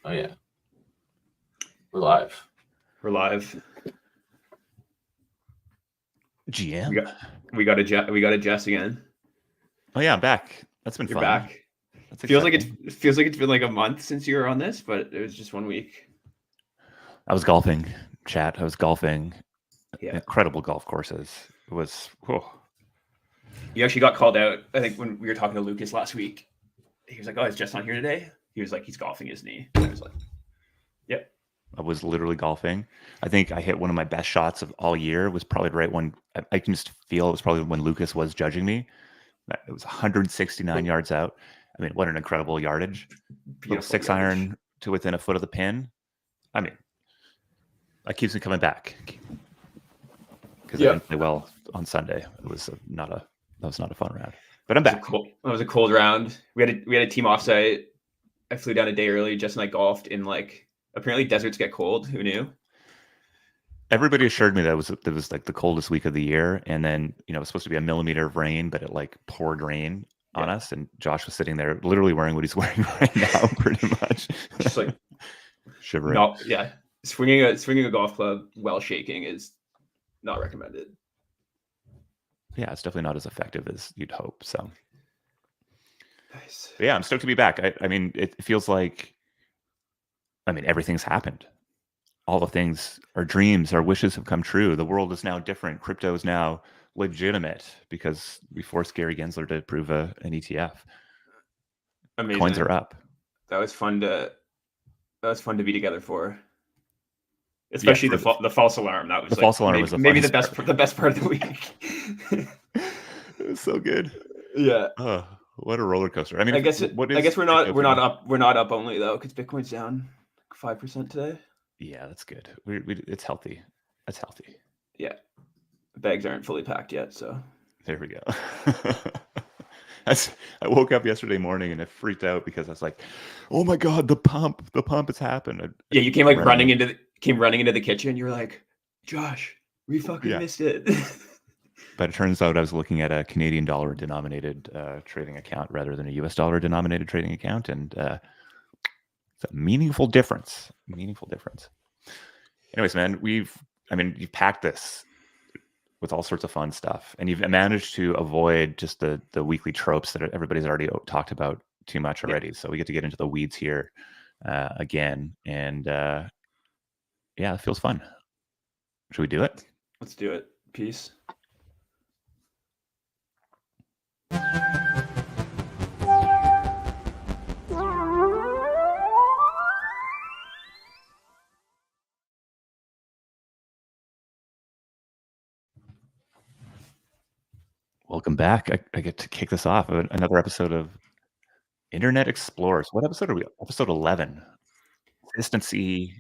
Oh yeah. We're live. We're live. GM. We got a Jess again. Oh yeah, I'm back. That's been You're fun. back. That's feels exciting. like it's been like a month since you were on this, but it was just 1 week. I was golfing, chat. I was golfing. Yeah. Incredible golf courses. It was. Whew. You actually got called out. I think when we were talking to Lucas last week, he was like, "Oh, is Jess not here today?" He was like, "He's golfing, isn't he?" And I was like, "Yep." I was literally golfing. I think I hit one of my best shots of all year. It was probably right when I can just feel it was probably when Lucas was judging me. It was 169 yards out. I mean, what an incredible yardage. Little 6-iron to within a foot of the pin. I mean, that keeps me coming back because I didn't play well on Sunday. It was not a fun round. But I'm back. It was a cold round. We had a team offsite. I flew down a day early. Jess and I golfed in apparently deserts get cold. Who knew? Everybody assured me that it was like the coldest week of the year, and then it was supposed to be a millimeter of rain, but it poured rain on us. And Josh was sitting there, literally wearing what he's wearing right now, pretty much, just shivering. No, yeah, swinging a golf club while shaking is not recommended. Yeah, it's definitely not as effective as you'd hope. So, nice. But yeah, I'm stoked to be back. I mean, it feels like, everything's happened. All the things, our dreams, our wishes have come true. The world is now different. Crypto is now legitimate because we forced Gary Gensler to approve an ETF. Amazing. Coins are up. That was fun to be together for. Especially the false alarm. That was the false alarm was maybe the best part of the week. It was so good. Yeah. What a roller coaster. I mean, I guess we're not up only though, because Bitcoin's down 5% today. Yeah, that's good. It's healthy. That's healthy. Yeah. The bags aren't fully packed yet, so there we go. I woke up yesterday morning and I freaked out because I was like, "Oh my god, the pump has happened." Yeah, you came running into the kitchen. You're like, "Josh, we fucking missed it." But it turns out I was looking at a Canadian dollar denominated trading account rather than a US dollar denominated trading account, and it's a meaningful difference. Anyways, man, you've packed this with all sorts of fun stuff, and you've managed to avoid just the weekly tropes that everybody's already talked about too much already. So we get into the weeds here again, and it feels fun. Should we do it? Let's do it. Peace. Welcome back. I get to kick this off. Another episode of Internet Explorers. What episode are we? Episode 11. Consistency.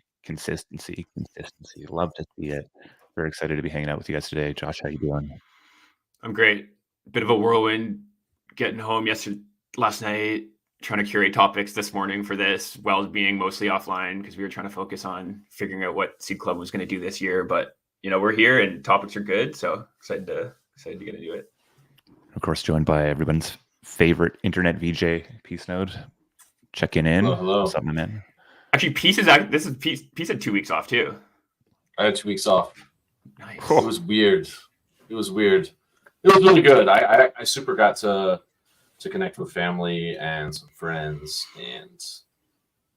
Love to see it. Very excited to be hanging out with you guys today. Josh, how you doing? I'm great. Bit of a whirlwind getting home last night, trying to curate topics this morning for this, while being mostly offline because we were trying to focus on figuring out what Seed Club was going to do this year. But we're here and topics are good, so excited to get to do it. Of course, joined by everyone's favorite internet VJ, Peace Node, checking in. Hello. What's up, my man? Actually, Peace had 2 weeks off too. I had 2 weeks off. Nice. It was weird. It was really good. I super got to connect with family and some friends and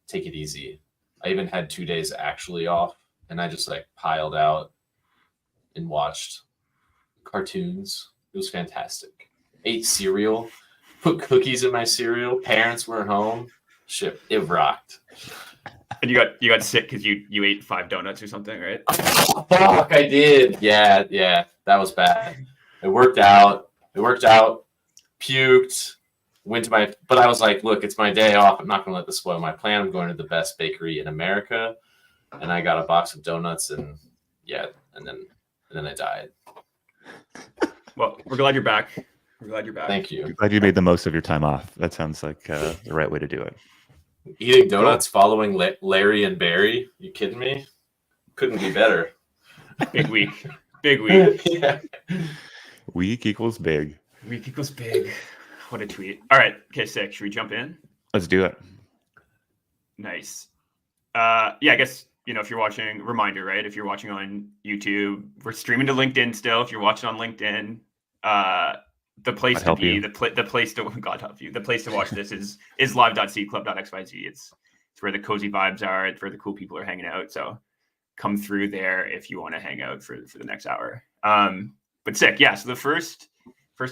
take it easy. I even had 2 days actually off, and I just piled out and watched cartoons. It was fantastic. Ate cereal, put cookies in my cereal. Parents were home. Shit, it rocked. And you got sick because you ate 5 donuts or something, right? Oh, fuck, I did. Yeah, that was bad. It worked out. Puked. But I was like, look, it's my day off. I'm not gonna let this spoil my plan. I'm going to the best bakery in America, and I got a box of donuts, and then I died. Well, we're glad you're back. Thank you. I'm glad you made the most of your time off. That sounds like the right way to do it. Eating donuts following Larry and Barry? You kidding me? Couldn't be better. Big week. Yeah. Week equals big. What a tweet. All right. Okay, sick. Should we jump in? Let's do it. Nice. I guess, if you're watching, reminder, right? If you're watching on YouTube, we're streaming to LinkedIn still. If you're watching on LinkedIn, the place God to help be, you. the place to, God help you, the place to watch this is live.seedclub.xyz. It's where the cozy vibes are. It's where the cool people are hanging out. So come through there if you want to hang out for the next hour. But sick. Yeah. So the first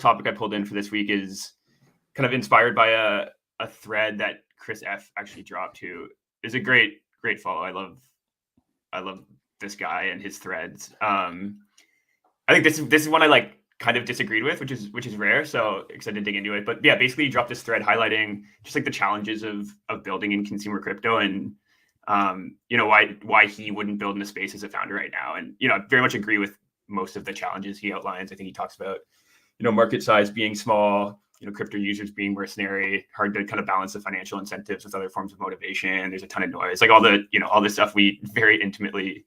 topic I pulled in for this week is kind of inspired by a thread that Chris F actually dropped, who is a great follow. I love this guy and his threads. I think this is one I like kind of disagreed with, which is rare. So excited to dig into it. But yeah, basically he dropped this thread highlighting just like the challenges of building in consumer crypto and why he wouldn't build in a space as a founder right now. And I very much agree with most of the challenges he outlines. I think he talks about market size being small, crypto users being mercenary, hard to kind of balance the financial incentives with other forms of motivation. There's a ton of noise, like all the stuff we very intimately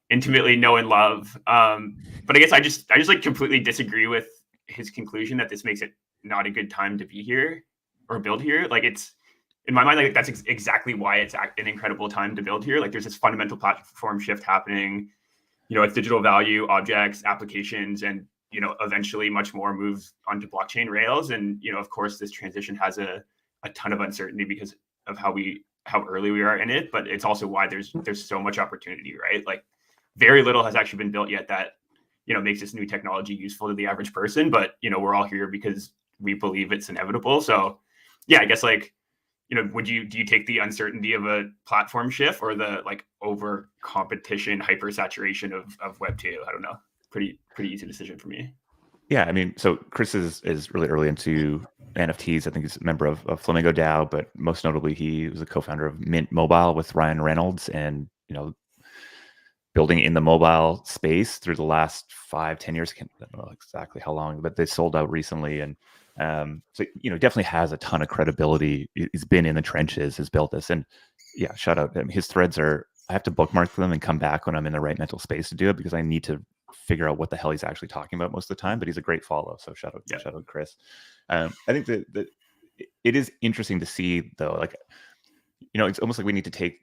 know and love. But I guess I just like completely disagree with his conclusion that this makes it not a good time to be here or build here. Like it's, in my mind, like that's exactly why it's an incredible time to build here. Like there's this fundamental platform shift happening, with digital value, objects, applications, and eventually much more moves onto blockchain rails. And of course, this transition has a ton of uncertainty because of how early we are in it. But it's also why there's so much opportunity, right? Like very little has actually been built yet that makes this new technology useful to the average person. But we're all here because we believe it's inevitable. So yeah, I guess like do you take the uncertainty of a platform shift or the like over competition hyper saturation of Web 2? I don't know. Pretty easy decision for me. Yeah, I mean, so Chris is really early into NFTs. I think he's a member of Flamingo DAO, but most notably, he was a co-founder of Mint Mobile with Ryan Reynolds, and building in the mobile space through the last 5-10 years. I don't know exactly how long, but they sold out recently, and so definitely has a ton of credibility. He's been in the trenches, has built this, and yeah, shout out. His threads are. I have to bookmark them and come back when I'm in the right mental space to do it because I need to figure out what the hell he's actually talking about most of the time. But he's a great follow, so shout out Chris. I think that it is interesting to see though, like it's almost like we need to take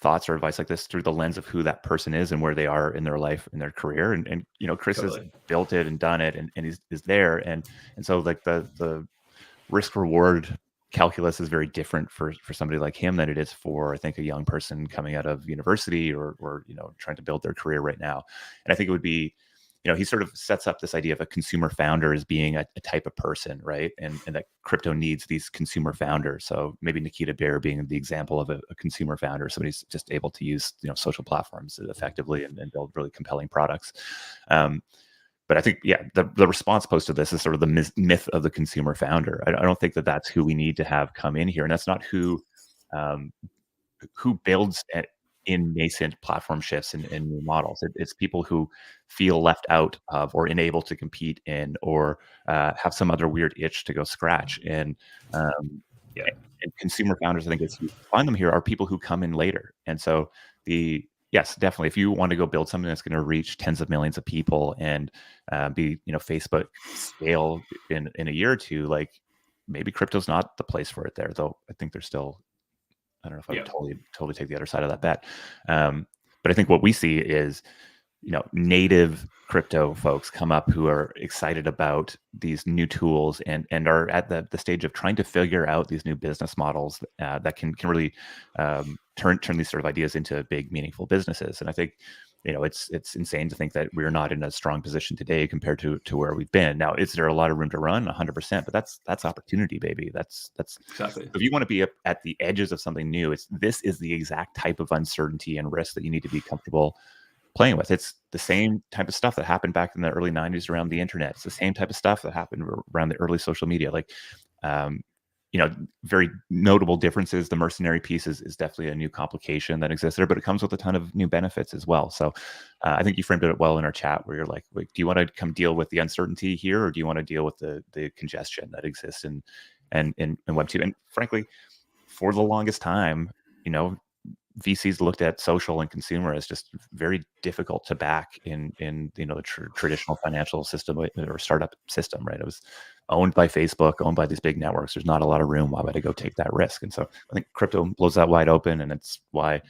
thoughts or advice like this through the lens of who that person is and where they are in their life, in their career. And Chris has built it and done it and is there. And so like the risk reward calculus is very different for somebody like him than it is for, I think, a young person coming out of university or trying to build their career right now. And I think it would be, he sort of sets up this idea of a consumer founder as being a type of person, right? And that crypto needs these consumer founders. So maybe Nikita Bear being the example of a consumer founder, somebody's just able to use social platforms effectively and build really compelling products. But I think, yeah, the response post to this is sort of the myth of the consumer founder. I don't think that that's who we need to have come in here, and that's not who builds in nascent platform shifts and new models. It's people who feel left out of or unable to compete in or have some other weird itch to go scratch. And consumer founders, I think, as you find them here, are people who come in later. And so yes, definitely, if you want to go build something that's going to reach tens of millions of people and be Facebook scale in a year or two, like maybe crypto's not the place for it there. Though I think there's still, I don't know if I would totally take the other side of that bet. But I think what we see is, native crypto folks come up who are excited about these new tools and are at the stage of trying to figure out these new business models that can really turn these sort of ideas into big, meaningful businesses. And I think, it's insane to think that we're not in a strong position today compared to where we've been. Now, is there a lot of room to run? 100%, but that's opportunity, baby. That's exactly. If you want to be at the edges of something new, this is the exact type of uncertainty and risk that you need to be comfortable playing with. It's the same type of stuff that happened back in the early 90s around the internet. It's the same type of stuff that happened around the early social media. Like, very notable differences. The mercenary piece is definitely a new complication that exists there, but it comes with a ton of new benefits as well. So I think you framed it well in our chat where you're like, do you want to come deal with the uncertainty here, or do you want to deal with the congestion that exists in Web2? And frankly, for the longest time, VCs looked at social and consumer as just very difficult to back in the traditional financial system or startup system, right? It was owned by Facebook, owned by these big networks. There's not a lot of room. Why would I go take that risk? And so I think crypto blows that wide open, and it's why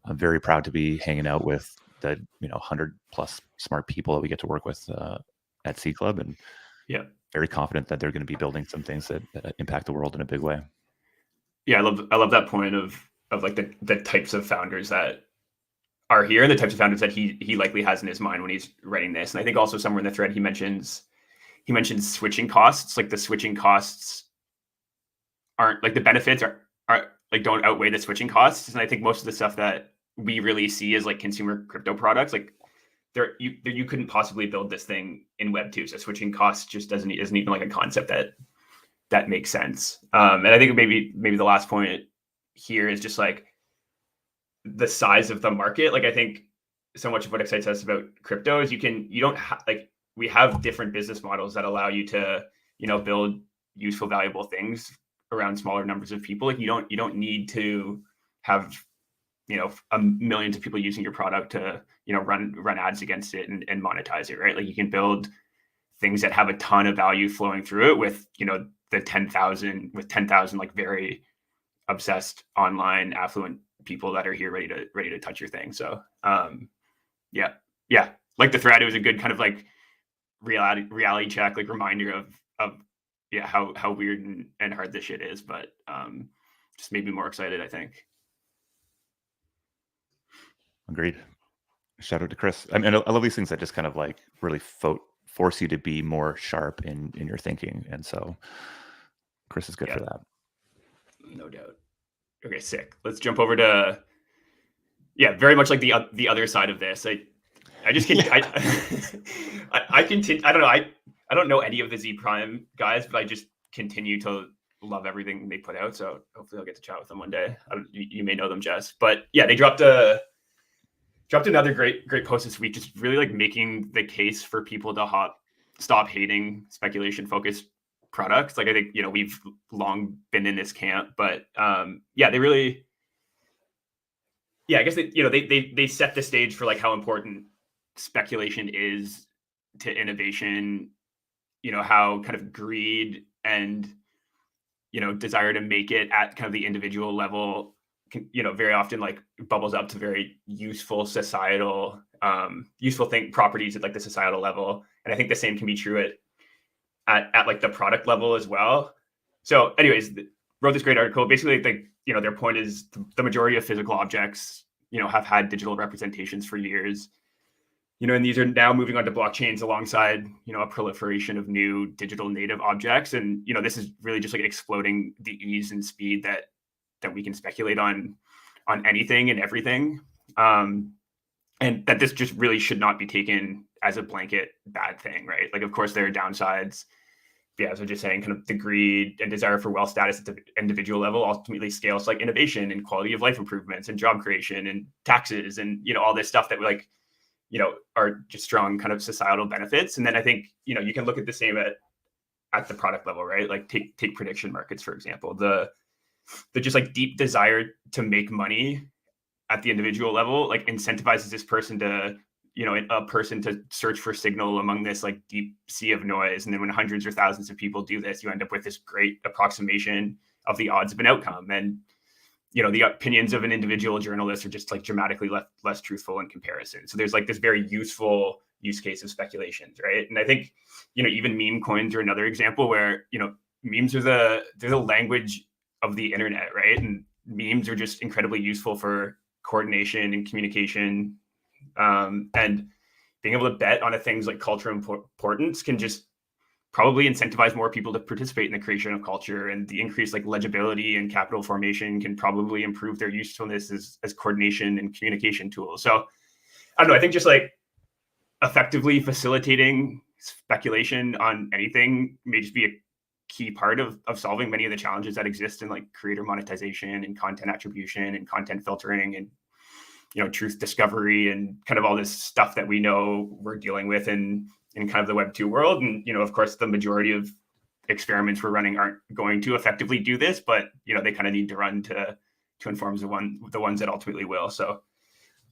I'm very proud to be hanging out with the 100 plus smart people that we get to work with at Seed Club, and very confident that they're going to be building some things that impact the world in a big way. Yeah, I love that point of like the types of founders that are here and the types of founders that he likely has in his mind when he's writing this. And I think also somewhere in the thread he mentions switching costs. Like the switching costs aren't like the benefits are like don't outweigh the switching costs. And I think most of the stuff that we really see as like consumer crypto products, like you couldn't possibly build this thing in Web 2. So switching costs just isn't even like a concept that makes sense. And I think maybe the last point here is just like the size of the market. Like I think so much of what excites us about crypto is we have different business models that allow you to, build useful, valuable things around smaller numbers of people. Like you don't need to have, millions of people using your product to, run ads against it and monetize it, right? Like you can build things that have a ton of value flowing through it with, the 10,000 like very obsessed online affluent people that are here ready to touch your thing. So yeah, like the thread, it was a good kind of like reality check, like reminder of how weird and hard this shit is, but just made me more excited, I think. Agreed. Shout out to Chris. I mean, I love these things that just kind of like really force you to be more sharp in your thinking, and so Chris is good for that. No doubt. Okay, sick. Let's jump over to very much like the other side of this. I just can I continue. I don't know. I don't know any of the Z Prime guys, but I just continue to love everything they put out. So hopefully I'll get to chat with them one day. You may know them, Jess, but yeah, they dropped another great post this week, just really like making the case for people to stop hating speculation focused products. Like I think, we've long been in this camp, but they really, I guess they set the stage for like how important speculation is to innovation, how kind of greed and, desire to make it at kind of the individual level, very often like bubbles up to very useful societal, properties at like the societal level. And I think the same can be true at like the product level as well. So anyways, wrote this great article. Basically, their point is the majority of physical objects, have had digital representations for years, and these are now moving onto blockchains alongside, a proliferation of new digital native objects. And, this is really just like exploding the ease and speed that we can speculate on anything and everything. And that this just really should not be taken as a blanket bad thing, right? Like, of course, there are downsides. Yeah, as I was just saying, kind of the greed and desire for wealth status at the individual level ultimately scales like innovation and quality of life improvements and job creation and taxes and, all this stuff that we like, are just strong kind of societal benefits. And then I think, you can look at the same at the product level, right? Like take prediction markets, for example, the just like deep desire to make money at the individual level, like incentivizes this person to, a person to search for signal among this like deep sea of noise. And then when hundreds or thousands of people do this, you end up with this great approximation of the odds of an outcome. And, the opinions of an individual journalist are just like dramatically less truthful in comparison. So there's like this very useful use case of speculations, right? And I think, even meme coins are another example where, memes are they're the language of the internet, right? And memes are just incredibly useful for coordination and communication. And being able to bet on things like cultural importance can just probably incentivize more people to participate in the creation of culture, and the increased like legibility and capital formation can probably improve their usefulness as coordination and communication tools. So I don't know, I think just like effectively facilitating speculation on anything may just be a key part of solving many of the challenges that exist in like creator monetization and content attribution and content filtering and, truth discovery and kind of all this stuff that we know we're dealing with in kind of the Web 2 world. And, of course, the majority of experiments we're running aren't going to effectively do this, but, they kind of need to run to to inform the ones that ultimately will. So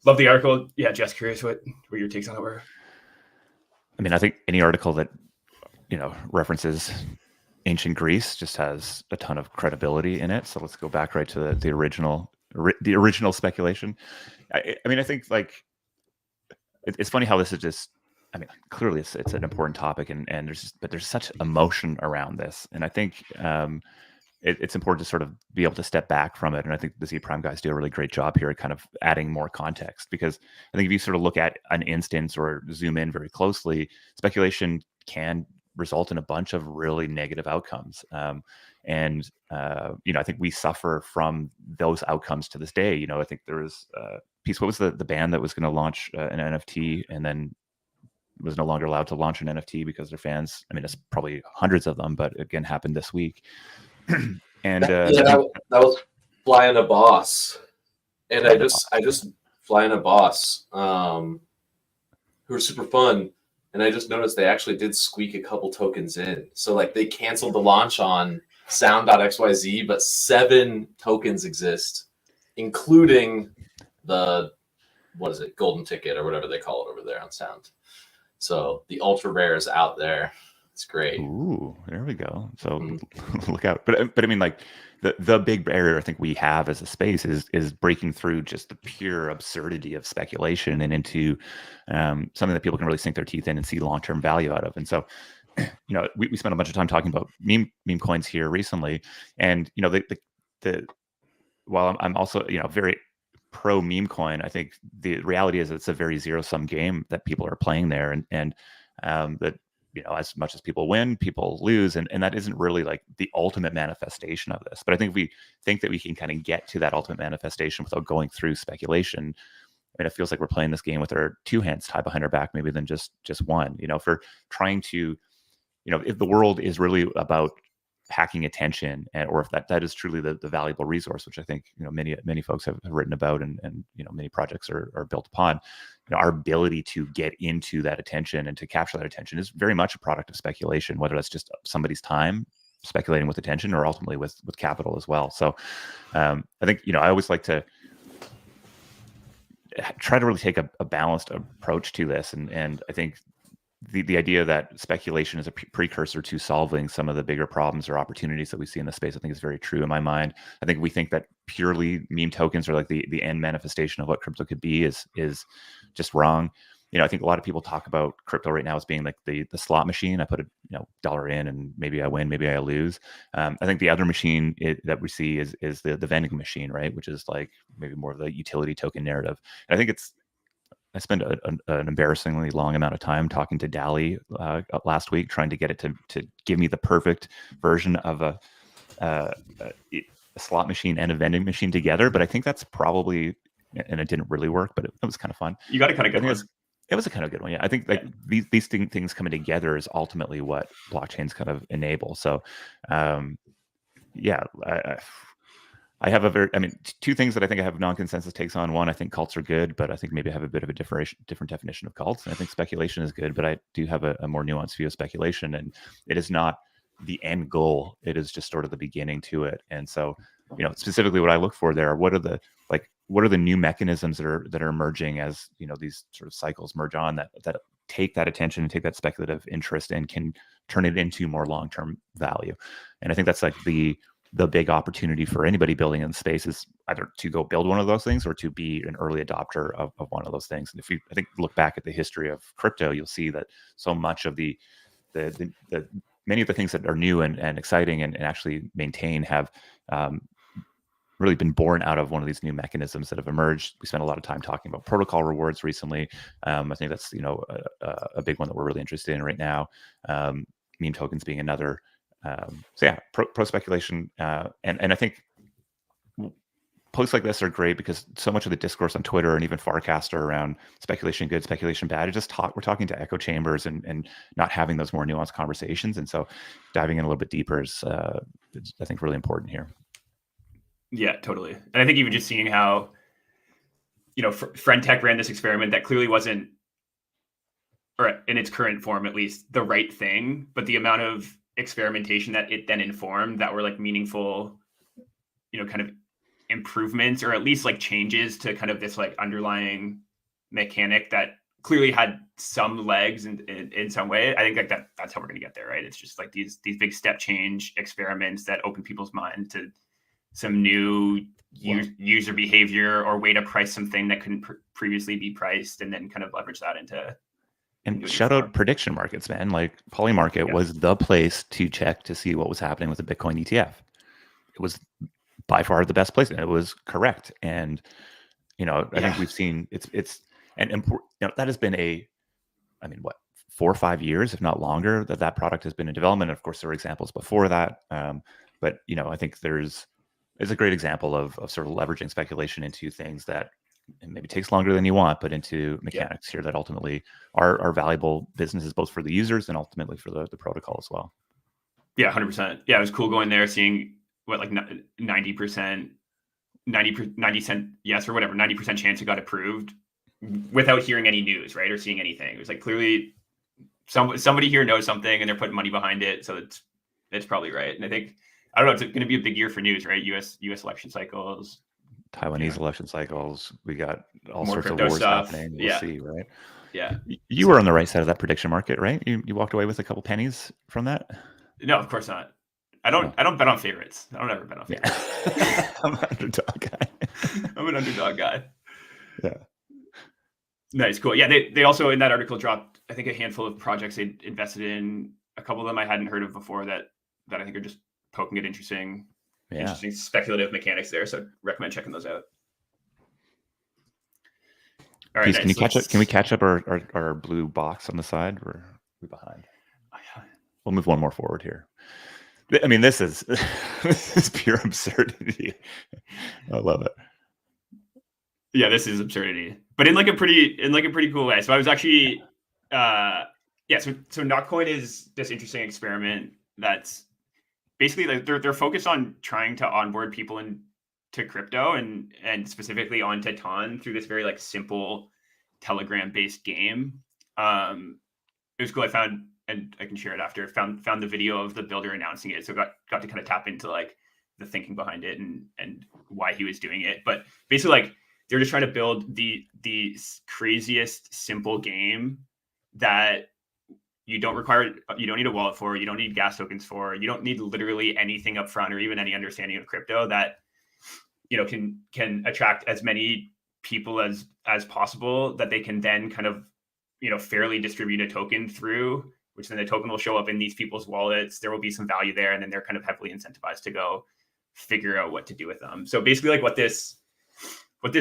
love the article. Yeah, Jess, curious what your takes on it were. I mean, I think any article that, references ancient Greece just has a ton of credibility in it. So let's go back right to the original speculation. I mean, I think like it's funny how this is just. I mean, clearly it's an important topic, and there's such emotion around this, and I think it's important to sort of be able to step back from it. And I think the Z Prime guys do a really great job here at kind of adding more context, because I think if you sort of look at an instance or zoom in very closely, speculation can result in a bunch of really negative outcomes. I think we suffer from those outcomes to this day. I think there was a piece, what was the band that was going to launch an NFT and then was no longer allowed to launch an NFT because their fans, I mean, it's probably hundreds of them, but again, happened this week. And that was Flying a Boss. And I just Flying a Boss, who are super fun. And I just noticed they actually did squeak a couple tokens in. So like they canceled the launch on sound.xyz, but 7 tokens exist, including the, golden ticket or whatever they call it over there on sound. So the ultra rare is out there. It's great. Ooh, there we go. So look out. But I mean, like the big barrier I think we have as a space is breaking through just the pure absurdity of speculation and into something that people can really sink their teeth in and see long-term value out of. And so, we spent a bunch of time talking about meme coins here recently, and while I'm also very pro meme coin, I think the reality is it's a very zero-sum game that people are playing there, and that as much as people win, people lose, and that isn't really like the ultimate manifestation of this. But I think if we think that we can kind of get to that ultimate manifestation without going through speculation, I mean, it feels like we're playing this game with our 2 hands tied behind our back, maybe than just one. If we're trying to, if the world is really about hacking attention, or if that is truly the valuable resource, which I think many folks have written about, and many projects are built upon. Our ability to get into that attention and to capture that attention is very much a product of speculation, whether that's just somebody's time speculating with attention or ultimately with capital as well. So I think I always like to try to really take a balanced approach to this, and I think the idea that speculation is a precursor to solving some of the bigger problems or opportunities that we see in the space, I think is very true in my mind. I think we think that purely meme tokens are like the end manifestation of what crypto could be is just wrong. I think a lot of people talk about crypto right now as being like the slot machine. I put a dollar in and maybe I win, maybe I lose. I think the other machine that we see is the vending machine, right? Which is like maybe more of the utility token narrative. And I think I spent an embarrassingly long amount of time talking to Dali last week, trying to get it to give me the perfect version of a slot machine and a vending machine together. But I think that's probably, and it didn't really work, but it was kind of fun. You got a kind of good one. It was a kind of good one. Yeah. I think like these things coming together is ultimately what blockchains kind of enable. So I have 2 things that I think I have non-consensus takes on. One, I think cults are good, but I think maybe I have a bit of a different definition of cults. And I think speculation is good, but I do have a more nuanced view of speculation, and it is not the end goal. It is just sort of the beginning to it. And so, specifically what I look for there, what are the new mechanisms that are emerging as, these sort of cycles merge on that take that attention and take that speculative interest and can turn it into more long-term value. And I think that's like the big opportunity for anybody building in the space is either to go build one of those things or to be an early adopter of one of those things. And if you, I think, look back at the history of crypto, you'll see that so much of the many of the things that are new and exciting and actually maintain have really been born out of one of these new mechanisms that have emerged. We spent a lot of time talking about protocol rewards recently. I think that's a big one that we're really interested in right now. Meme tokens being another. Pro speculation, and I think posts like this are great because so much of the discourse on Twitter and even Farcaster around speculation good, speculation bad, we're talking to echo chambers and not having those more nuanced conversations. And so diving in a little bit deeper is I think really important here. Yeah, totally. And I think even just seeing how, Friend Tech ran this experiment that clearly wasn't, or in its current form at least, the right thing, but the amount of experimentation that it then informed that were like meaningful, kind of improvements or at least like changes to kind of this like underlying mechanic that clearly had some legs in some way. I think like that's how we're going to get there, right? It's just like these big step change experiments that open people's mind to some new user behavior or way to price something that couldn't previously be priced, and then kind of leverage that into. And shout out prediction markets, man. Like Polymarket was the place to check to see what was happening with the Bitcoin ETF. It was by far the best place, and it was correct. And I think we've seen it's that has been I mean, what, 4 or 5 years, if not longer, that product has been in development. Of course, there were examples before that, but I think it's a great example of sort of leveraging speculation into things that maybe takes longer than you want, but into mechanics here that ultimately are valuable businesses, both for the users and ultimately for the protocol as well. Yeah, 100%. Yeah, it was cool going there, seeing what, like 90%, 90 cent yes or whatever, 90% chance it got approved without hearing any news, right, or seeing anything. It was like clearly somebody here knows something and they're putting money behind it, so it's probably right. And I think, I don't know, it's going to be a big year for news, right? U.S. election cycles, Taiwanese election cycles. We got all more sorts of crypto wars stuff. happening. We'll see, right? Yeah. You were on the right side of that prediction market, right? You walked away with a couple pennies from that? No, of course not. I don't bet on favorites. I don't ever bet on favorites. Yeah. I'm an underdog guy. I'm an underdog guy. Yeah. Nice, cool. Yeah, they also in that article dropped, I think, a handful of projects they interested in. A couple of them I hadn't heard of before that I think are just poking at interesting speculative mechanics there. So recommend checking those out. All right, Peace, nice. Can we catch up our blue box on the side? We're behind. We'll move one more forward here. I mean, this is pure absurdity. I love it. Yeah, this is absurdity, but in like a pretty cool way. So I was actually, So Notcoin is this interesting experiment that's basically like they're focused on trying to onboard people into crypto and specifically onto Ton through this very like simple Telegram based game. It was cool. I found, and I can share it after, found the video of the builder announcing it. So got to kind of tap into like the thinking behind it and why he was doing it. But basically like they're just trying to build the craziest simple game that you don't need a wallet for, you don't need gas tokens for, you don't need literally anything up front or even any understanding of crypto that, can attract as many people as possible that they can then kind of, fairly distribute a token through, which then the token will show up in these people's wallets. There will be some value there. And then they're kind of heavily incentivized to go figure out what to do with them. So basically like what this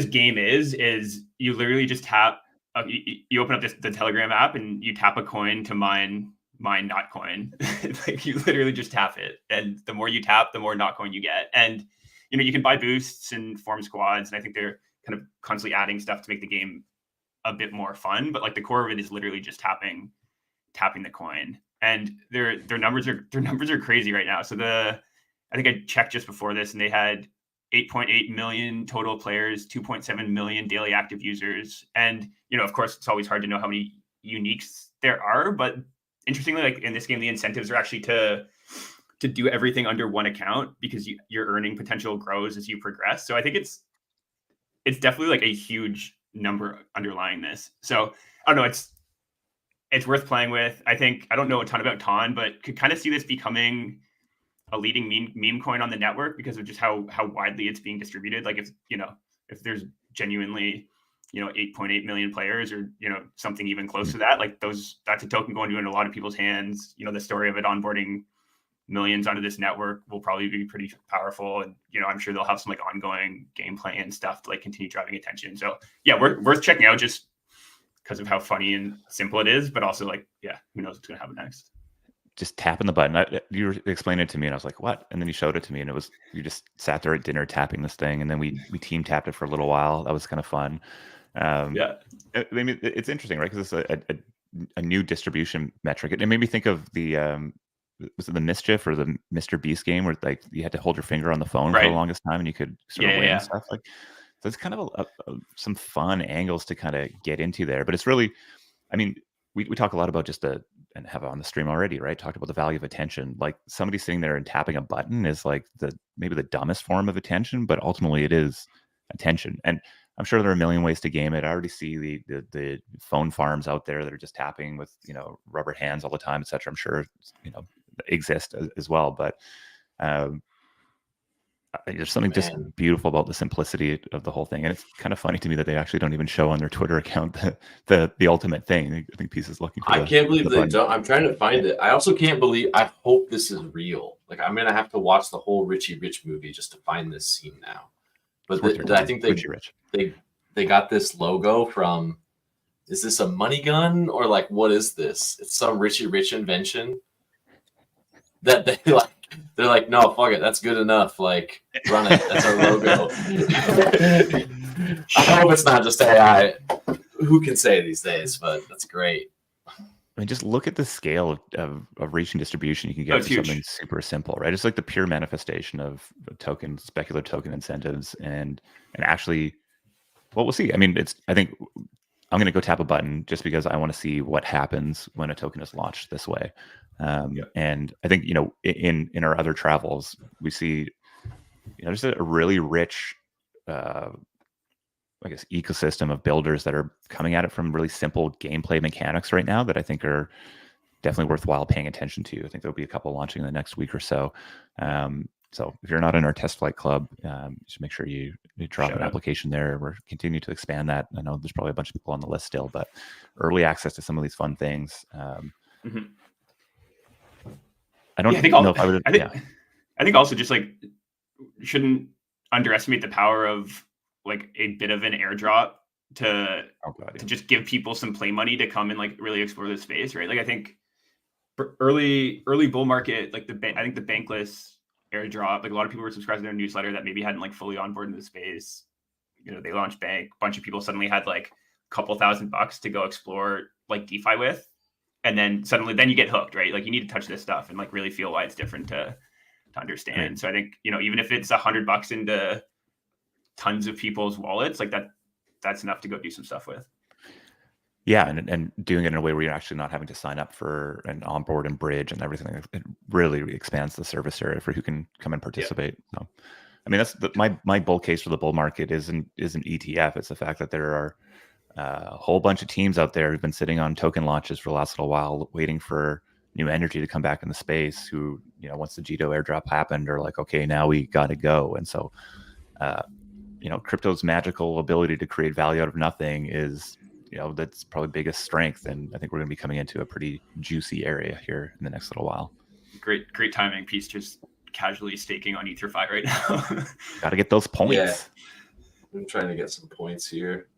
game is you literally just tap, you open up the Telegram app and you tap a coin to mine Notcoin. Like you literally just tap it. And the more you tap, the more Notcoin you get. And, you can buy boosts and form squads. And I think they're kind of constantly adding stuff to make the game a bit more fun. But like the core of it is literally just tapping the coin. And their numbers are crazy right now. So I think I checked just before this and they had 8.8 million total players, 2.7 million daily active users. And, of course, it's always hard to know how many uniques there are. But interestingly, like in this game, the incentives are actually to do everything under one account because your earning potential grows as you progress. So I think it's definitely like a huge number underlying this. So I don't know. It's worth playing with. I think I don't know a ton about Ton, but could kind of see this becoming a leading meme coin on the network because of just how widely it's being distributed. Like if there's genuinely 8.8 million players or something even close to that, like that's a token going to in a lot of people's hands. The story of it onboarding millions onto this network will probably be pretty powerful, and I'm sure they'll have some like ongoing gameplay and stuff to like continue driving attention. So yeah, worth checking out just because of how funny and simple it is, but also like who knows what's gonna happen next. Just tapping the button. You explained it to me and I was like, what? And then you showed it to me and you just sat there at dinner tapping this thing. And then we team tapped it for a little while. That was kind of fun. I mean, it's interesting, right? Because it's a new distribution metric. It made me think of was it the Mischief or the Mr. Beast game where like you had to hold your finger on the phone for the longest time and you could sort of win and stuff like. So it's kind of some fun angles to kind of get into there. But it's really, I mean, we talk a lot about just the and have on the stream already, right? Talked about the value of attention. Like somebody sitting there and tapping a button is like maybe the dumbest form of attention, but ultimately it is attention. And I'm sure there are a million ways to game it. I already see the phone farms out there that are just tapping with, rubber hands all the time, et cetera. I'm sure, exist as well. But there's something just beautiful about the simplicity of the whole thing. And it's kind of funny to me that they actually don't even show on their Twitter account the ultimate thing. I think Peace is looking for I can't believe they don't. I'm trying to find it. I also can't believe, I hope this is real. Like, I'm going to have to watch the whole Richie Rich movie just to find this scene now. But I think they got this logo from, is this a money gun or like, what is this? It's some Richie Rich invention that they're like, no, fuck it, that's good enough. Like, run it. That's our logo. I hope it's not just AI. Who can say these days? But that's great. I mean, just look at the scale of reach and distribution you can get for something super simple, right? It's like the pure manifestation of speculative token incentives, and actually, well, we'll see. I mean, I think I'm going to go tap a button just because I want to see what happens when a token is launched this way. And I think, in our other travels, we see, there's a really rich, I guess, ecosystem of builders that are coming at it from really simple gameplay mechanics right now that I think are definitely worthwhile paying attention to. I think there'll be a couple launching in the next week or so. So if you're not in our test flight club, just make sure you drop an application there. We're continuing to expand that. I know there's probably a bunch of people on the list still, but early access to some of these fun things. I don't know if I would. I think also just like, shouldn't underestimate the power of like a bit of an airdrop to just give people some play money to come and like really explore the space, right? Like I think early bull market, like I think the bankless airdrop, like a lot of people were subscribed to their newsletter that maybe hadn't like fully onboarded the space. They launched bank, a bunch of people suddenly had like a couple $1,000 to go explore like DeFi with. And then suddenly you get hooked, right? Like you need to touch this stuff and like really feel why it's different to understand. Right. So I think, even if it's $100 into tons of people's wallets, like that's enough to go do some stuff with. Yeah. And doing it in a way where you're actually not having to sign up for an onboard and bridge and everything. It really expands the service area for who can come and participate. Yeah. So, I mean, that's my bull case for the bull market isn't ETF. It's the fact that there are a whole bunch of teams out there who've been sitting on token launches for the last little while, waiting for new energy to come back in the space, who, once the Jito airdrop happened, are like, okay, now we got to go. And so, crypto's magical ability to create value out of nothing is, that's probably biggest strength. And I think we're going to be coming into a pretty juicy area here in the next little while. Great timing. Peace just casually staking on EtherFi right now. Got to get those points. Yeah. I'm trying to get some points here.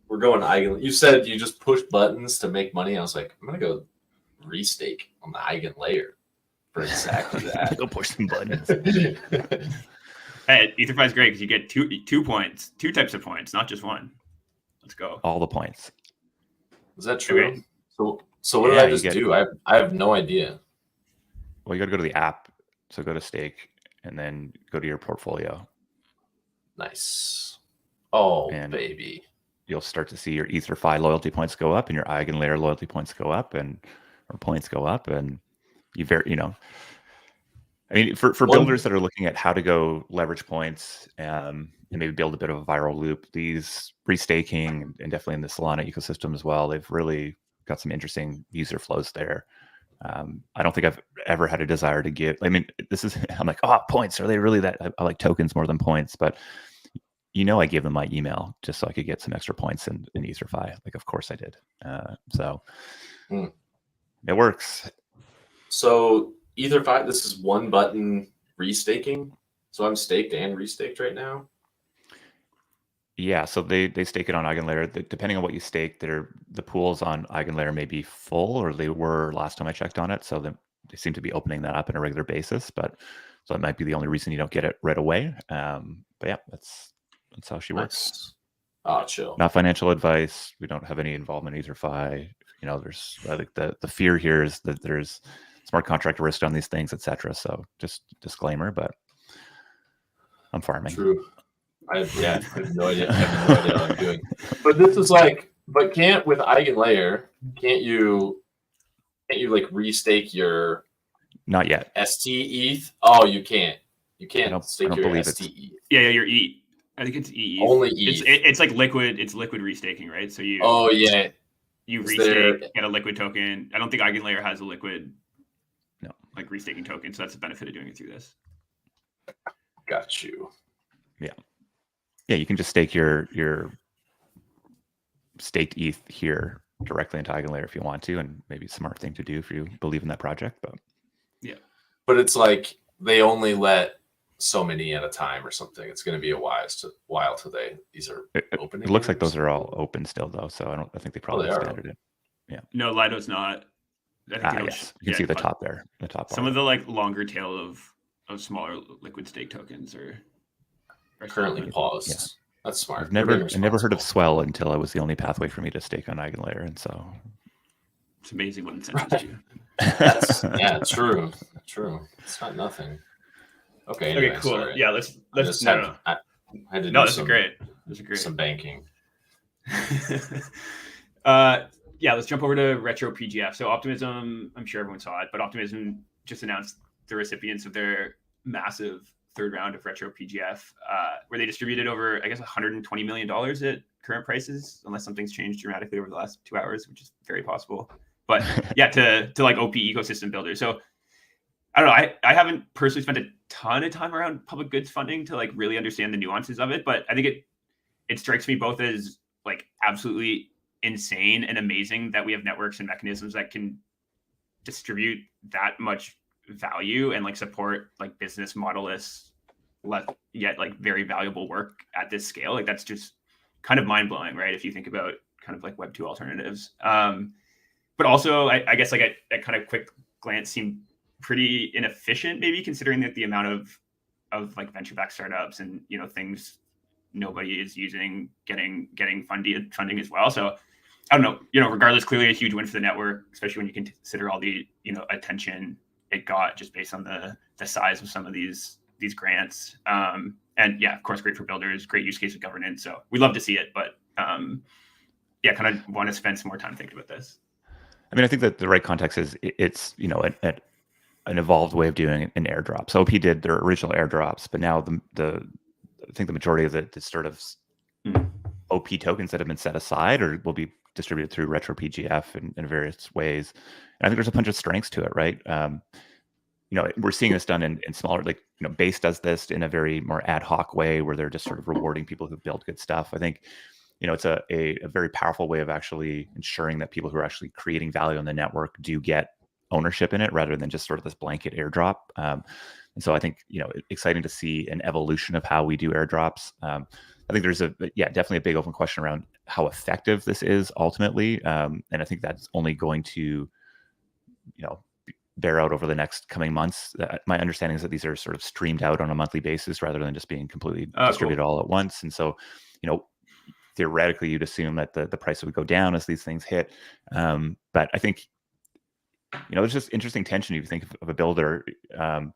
We're going Eigen. You said you just push buttons to make money. I was like, I'm going to go restake on the Eigen layer for exactly that. Go push some buttons. Hey, EtherFi is great because you get two points, two types of points, not just one. Let's go. All the points. Is that true? Okay. So what did I just do? I have no idea. Well, you got to go to the app. So go to stake and then go to your portfolio. Nice. Oh, and baby. You'll start to see your EtherFi loyalty points go up and your Eigen layer loyalty points go up and points go up. And I mean, for builders that are looking at how to go leverage points and maybe build a bit of a viral loop, these restaking and definitely in the Solana ecosystem as well, they've really got some interesting user flows there. I don't think I've ever had a desire to give. I mean, I'm like, points. Are they really that? I like tokens more than points, but I gave them my email just so I could get some extra points in EtherFi. Like, of course I did. It works. So EtherFi, this is one button restaking. So I'm staked and restaked right now. Yeah, so they stake it on Eigenlayer. Depending on what you stake, the pools on Eigenlayer may be full, or they were last time I checked on it. So they seem to be opening that up on a regular basis. But so it might be the only reason you don't get it right away. But yeah, that's how she works. Chill. Not financial advice. We don't have any involvement in EtherFi. There's I think the fear here is that there's smart contract risk on these things, etc. So just disclaimer, but I'm farming. True. I have no idea. I have no idea what I'm doing. But this is like, with Eigenlayer, can't you Can't you like restake your Not yet. ST ETH? Oh, you can't. You can't stake don't your believe ST ETH. Yeah, your ETH. I think it's ETH. Only ETH. It's like liquid. It's liquid restaking, right? So you. Oh yeah. You Is restake, get a liquid token. I don't think EigenLayer has a liquid, No, like restaking token. So that's the benefit of doing it through this. Got you. Yeah, you can just stake your staked ETH here directly into EigenLayer if you want to, and maybe it's a smart thing to do if you believe in that project. But yeah, but it's like they only let so many at a time or something. It's going to be a while till these are open. It looks like those are all open still though, so I think they probably expanded it. Yeah. No, Lido's not. I think Yes, you can see the top there. The top. Some of the like longer tail of smaller liquid stake tokens are currently paused. Yeah. That's smart. I've never heard of Swell until it was the only pathway for me to stake on EigenLayer, and so it's amazing what incentives you. Yeah, true. It's not nothing. Okay. Anyway, cool. Sorry. Yeah, let's. No. I had to do this is great. Some banking. Yeah, let's jump over to Retro PGF. So Optimism, I'm sure everyone saw it, but Optimism just announced the recipients of their massive third round of Retro PGF, where they distributed over, I guess, $120 million at current prices, unless something's changed dramatically over the last 2 hours, which is very possible. But yeah, to like OP ecosystem builders. So I don't know. I haven't personally spent a ton of time around public goods funding to like really understand the nuances of it, but I think it strikes me both as like absolutely insane and amazing that we have networks and mechanisms that can distribute that much value and like support like business modelless yet like very valuable work at this scale. Like that's just kind of mind-blowing, right? If you think about kind of like Web 2 alternatives. But also I guess like at kind of quick glance seemed pretty inefficient, maybe considering that the amount of like venture-backed startups and things nobody is using getting funding as well. So I don't know, regardless, clearly a huge win for the network, especially when you consider all the, attention it got just based on the size of some of these grants. And yeah, of course, great for builders, great use case of governance. So we love to see it, but yeah, kind of want to spend some more time thinking about this. I mean, I think that the right context is it's, an evolved way of doing an airdrop. So OP did their original airdrops, but now I think the majority of the sort of OP tokens that have been set aside or will be distributed through Retro PGF in various ways. And I think there's a bunch of strengths to it, right? We're seeing this done in smaller, like, Base does this in a very more ad hoc way where they're just sort of rewarding people who build good stuff. I think, it's a very powerful way of actually ensuring that people who are actually creating value on the network do get ownership in it rather than just sort of this blanket airdrop. And so I think, exciting to see an evolution of how we do airdrops. I think there's definitely a big open question around how effective this is ultimately. And I think that's only going to, bear out over the next coming months. My understanding is that these are sort of streamed out on a monthly basis rather than just being completely distributed all at once. And so, theoretically, you'd assume that the price would go down as these things hit. But I think, there's just interesting tension. If you think of a builder, in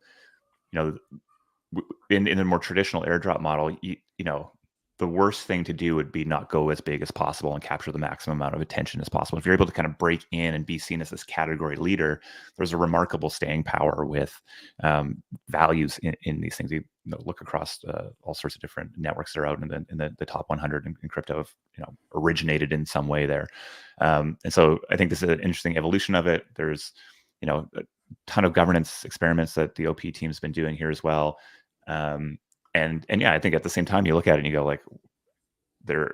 a more traditional airdrop model, the worst thing to do would be not go as big as possible and capture the maximum amount of attention as possible. If you're able to kind of break in and be seen as this category leader, there's a remarkable staying power with values in these things. You look across all sorts of different networks that are out in the top 100 in crypto have originated in some way there. And so I think this is an interesting evolution of it. There's a ton of governance experiments that the OP team's been doing here as well. And yeah, I think at the same time you look at it and you go like, there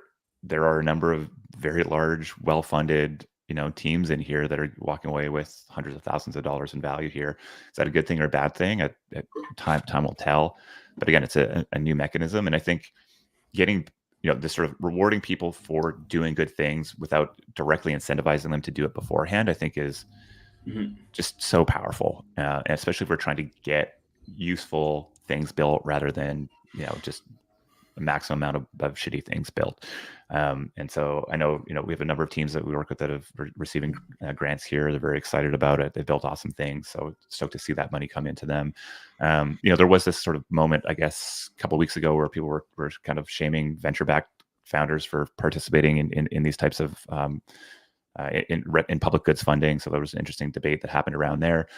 are a number of very large, well-funded, teams in here that are walking away with hundreds of thousands of dollars in value here. Is that a good thing or a bad thing? Time will tell. But again, it's a new mechanism, and I think getting this sort of rewarding people for doing good things without directly incentivizing them to do it beforehand, I think is just so powerful, and especially if we're trying to get useful things built rather than just a maximum amount of shitty things built. And so I know we have a number of teams that we work with that have receiving grants here. They're very excited about it. They've built awesome things, so stoked to see that money come into them. There was this sort of moment, I guess, a couple of weeks ago where people were kind of shaming venture-backed founders for participating in these types of in public goods funding. So there was an interesting debate that happened around there.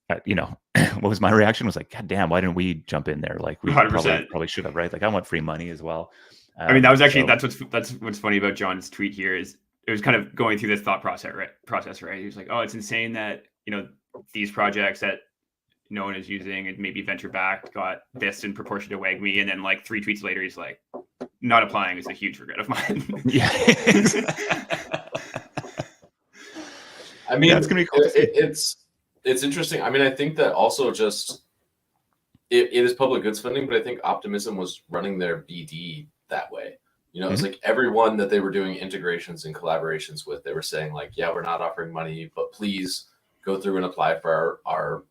What was my reaction was like, God damn, why didn't we jump in there? Like we 100%. probably should have, right? Like I want free money as well. I mean, that was actually that's what's funny about John's tweet here is it was kind of going through this thought process, right? He was like, oh, it's insane that these projects that no one is using and maybe venture backed got this in proportion to WAGMI, and then like 3 tweets later, he's like, not applying is a huge regret of mine. Yeah. I mean, it's gonna be cool. It's interesting. I mean, I think that also just it is public goods funding, but I think Optimism was running their BD that way. It's like everyone that they were doing integrations and collaborations with, they were saying like, yeah, we're not offering money, but please go through and apply for our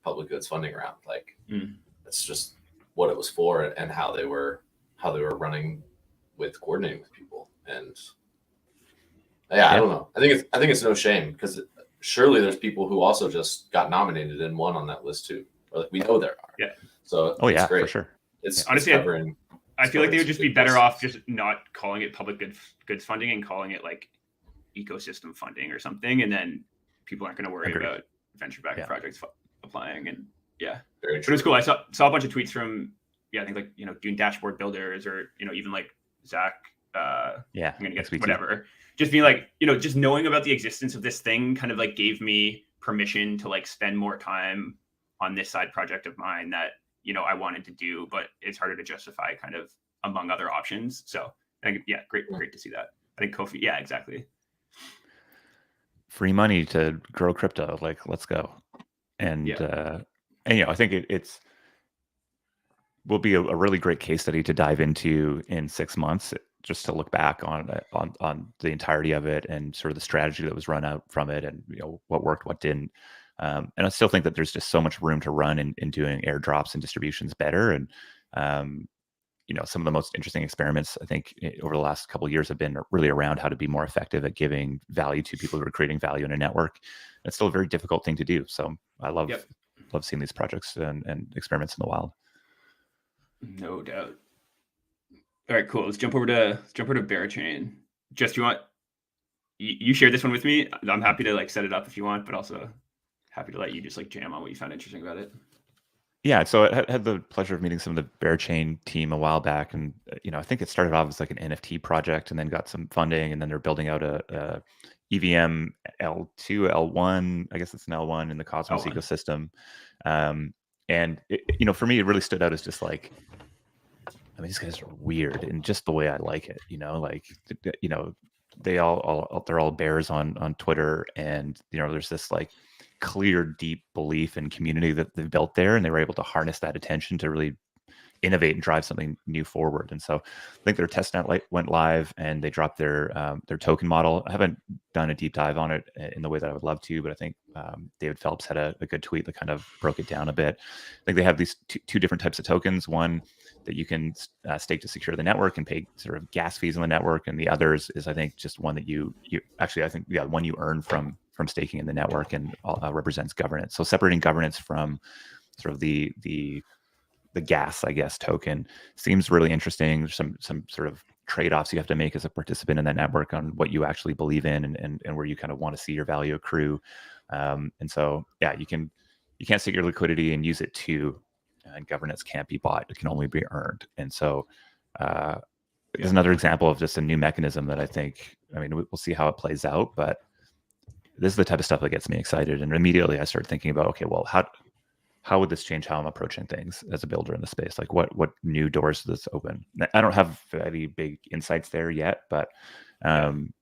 public goods funding round. Like that's just what it was for and how they were running with coordinating with people. And I don't know. I think it's no shame because surely there's people who also just got nominated and won on that list too. Or like we know there are. Yeah. So it's great. For sure. It's honestly, I feel like they would just be better off just not calling it public goods funding and calling it like ecosystem funding or something, and then people aren't going to worry about venture-backed projects applying. And but it was cool. I saw a bunch of tweets from I think like doing dashboard builders or even like Zach. I'm gonna get whatever. Just being like just knowing about the existence of this thing kind of like gave me permission to like spend more time on this side project of mine that I wanted to do, but it's harder to justify kind of among other options. So I think, great to see that. I think Kofi, exactly. Free money to grow crypto, like let's go. And I think it's will be a really great case study to dive into in 6 months, just to look back on the entirety of it and sort of the strategy that was run out from it, and what worked, what didn't. And I still think that there's just so much room to run in doing airdrops and distributions better. And, some of the most interesting experiments, I think, over the last couple of years have been really around how to be more effective at giving value to people who are creating value in a network. It's still a very difficult thing to do. So I love seeing these projects and experiments in the wild. No doubt. All right, cool. Let's jump over to Barachain. Jess, you shared this one with me. I'm happy to like set it up if you want, but also happy to let you just like jam on what you found interesting about it. Yeah, so I had the pleasure of meeting some of the Barachain team a while back, and I think it started off as like an NFT project, and then got some funding, and then they're building out a EVM L2, L1. I guess it's an L1 in the Cosmos ecosystem. And for me, it really stood out as just like, I mean, these guys are weird in just the way I like it. They're all bears on Twitter, and there's this like clear, deep belief and community that they've built there, and they were able to harness that attention to really innovate and drive something new forward. And so I think their testnet went live, and they dropped their token model. I haven't done a deep dive on it in the way that I would love to, but I think David Phelps had a good tweet that kind of broke it down a bit. I think they have these two different types of tokens. One that you can stake to secure the network and pay sort of gas fees on the network, and the others is I think just one that you actually, I think one you earn from staking in the network, and represents governance. So separating governance from sort of the gas, I guess, token seems really interesting. There's some sort of trade-offs you have to make as a participant in that network on what you actually believe in, and where you kind of want to see your value accrue. And so you can't stake your liquidity and use it too, and governance can't be bought. It can only be earned. And so there's another example of just a new mechanism that I think, I mean, we'll see how it plays out, but this is the type of stuff that gets me excited. And immediately I start thinking about, okay, well, how would this change how I'm approaching things as a builder in the space? Like what new doors does this open? I don't have any big insights there yet, but I mean,